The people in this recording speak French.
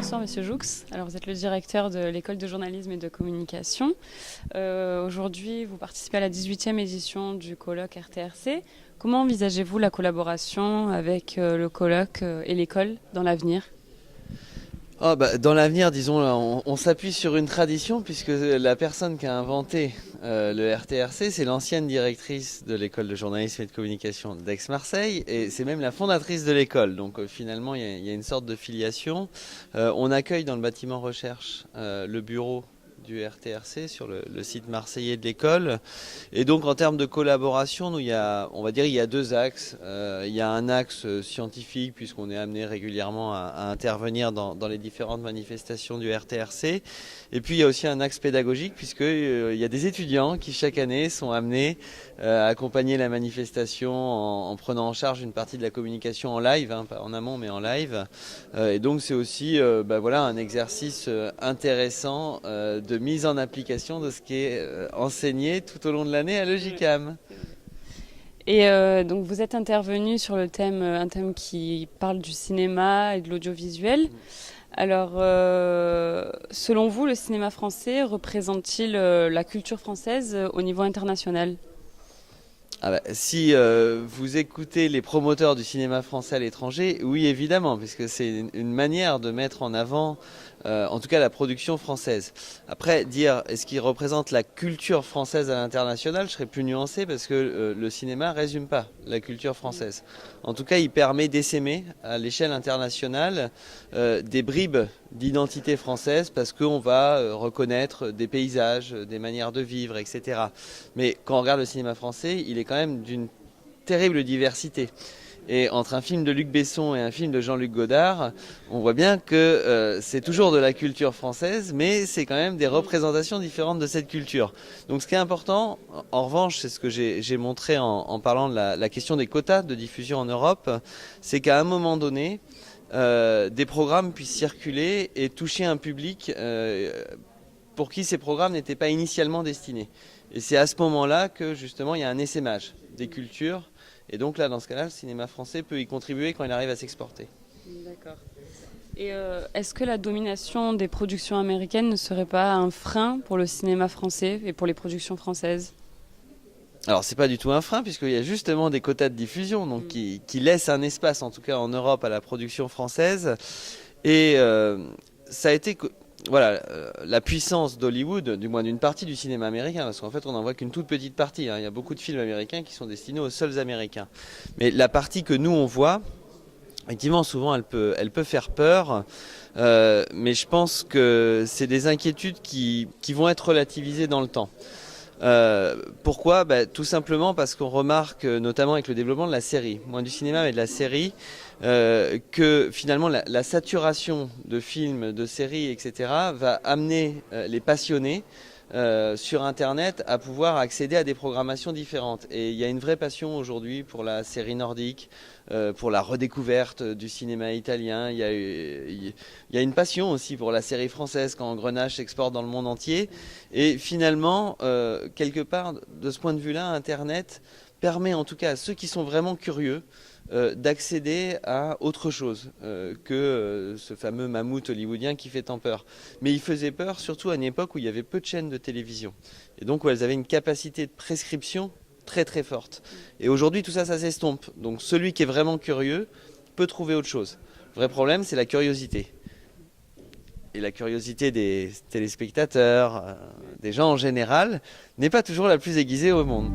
bonsoir Monsieur Joux. Alors vous êtes le directeur de l'école de journalisme et de communication. Aujourd'hui, vous participez à la 18e édition du colloque RTRC. Comment envisagez-vous la collaboration avec le colloque et l'école dans l'avenir ? Dans l'avenir, disons, on s'appuie sur une tradition puisque la personne qui a inventé le RTRC, c'est l'ancienne directrice de l'école de journalisme et de communication d'Aix-Marseille et c'est même la fondatrice de l'école. Donc finalement, il y a une sorte de filiation. On accueille dans le bâtiment recherche le bureau du RTRC sur le site marseillais de l'école. Et donc en termes de collaboration, nous, il y a deux axes. Il y a un axe scientifique puisqu'on est amené régulièrement à intervenir dans les différentes manifestations du RTRC. Et puis il y a aussi un axe pédagogique puisqu'il y a des étudiants qui chaque année sont amenés à accompagner la manifestation en prenant en charge une partie de la communication en live, pas en amont mais en live. Et donc c'est aussi un exercice intéressant de mise en application de ce qui est enseigné tout au long de l'année à l'EJCAM. Et donc vous êtes intervenu sur un thème qui parle du cinéma et de l'audiovisuel. Alors, selon vous, le cinéma français représente-t-il la culture française au niveau international ? Si vous écoutez les promoteurs du cinéma français à l'étranger, oui évidemment, puisque c'est une manière de mettre en avant en tout cas la production française. Après, dire est-ce qu'il représente la culture française à l'international, je serais plus nuancé parce que le cinéma résume pas la culture française. En tout cas, il permet d'essaimer à l'échelle internationale des bribes d'identité française parce qu'on va reconnaître des paysages, des manières de vivre, etc. Mais quand on regarde le cinéma français, il est quand même d'une terrible diversité. Et entre un film de Luc Besson et un film de Jean-Luc Godard, on voit bien que c'est toujours de la culture française, mais c'est quand même des représentations différentes de cette culture. Donc ce qui est important, en revanche, c'est ce que j'ai montré en parlant de la question des quotas de diffusion en Europe, c'est qu'à un moment donné, des programmes puissent circuler et toucher un public pour qui ces programmes n'étaient pas initialement destinés. Et c'est à ce moment-là que justement il y a un essaimage des cultures. Et donc là, dans ce cas-là, le cinéma français peut y contribuer quand il arrive à s'exporter. D'accord. Et est-ce que la domination des productions américaines ne serait pas un frein pour le cinéma français et pour les productions françaises ? Alors c'est pas du tout un frein puisqu'il y a justement des quotas de diffusion donc qui laissent un espace, en tout cas en Europe, à la production française. Et ça a été... la puissance d'Hollywood, du moins d'une partie du cinéma américain, parce qu'en fait on n'en voit qu'une toute petite partie. Il y a beaucoup de films américains qui sont destinés aux seuls Américains. Mais la partie que nous on voit, effectivement souvent elle peut faire peur, mais je pense que c'est des inquiétudes qui vont être relativisées dans le temps. Pourquoi ? Tout simplement parce qu'on remarque, notamment avec le développement de la série, moins du cinéma mais de la série, que finalement la saturation de films, de séries, etc. va amener les passionnés sur Internet à pouvoir accéder à des programmations différentes. Et il y a une vraie passion aujourd'hui pour la série nordique, pour la redécouverte du cinéma italien. Il y a une passion aussi pour la série française quand Engrenage s'exporte dans le monde entier. Et finalement, quelque part, de ce point de vue-là, Internet permet en tout cas à ceux qui sont vraiment curieux d'accéder à autre chose que ce fameux mammouth hollywoodien qui fait tant peur. Mais il faisait peur surtout à une époque où il y avait peu de chaînes de télévision. Et donc où elles avaient une capacité de prescription très très forte. Et aujourd'hui tout ça s'estompe. Donc celui qui est vraiment curieux peut trouver autre chose. Le vrai problème c'est la curiosité. Et la curiosité des téléspectateurs, des gens en général, n'est pas toujours la plus aiguisée au monde.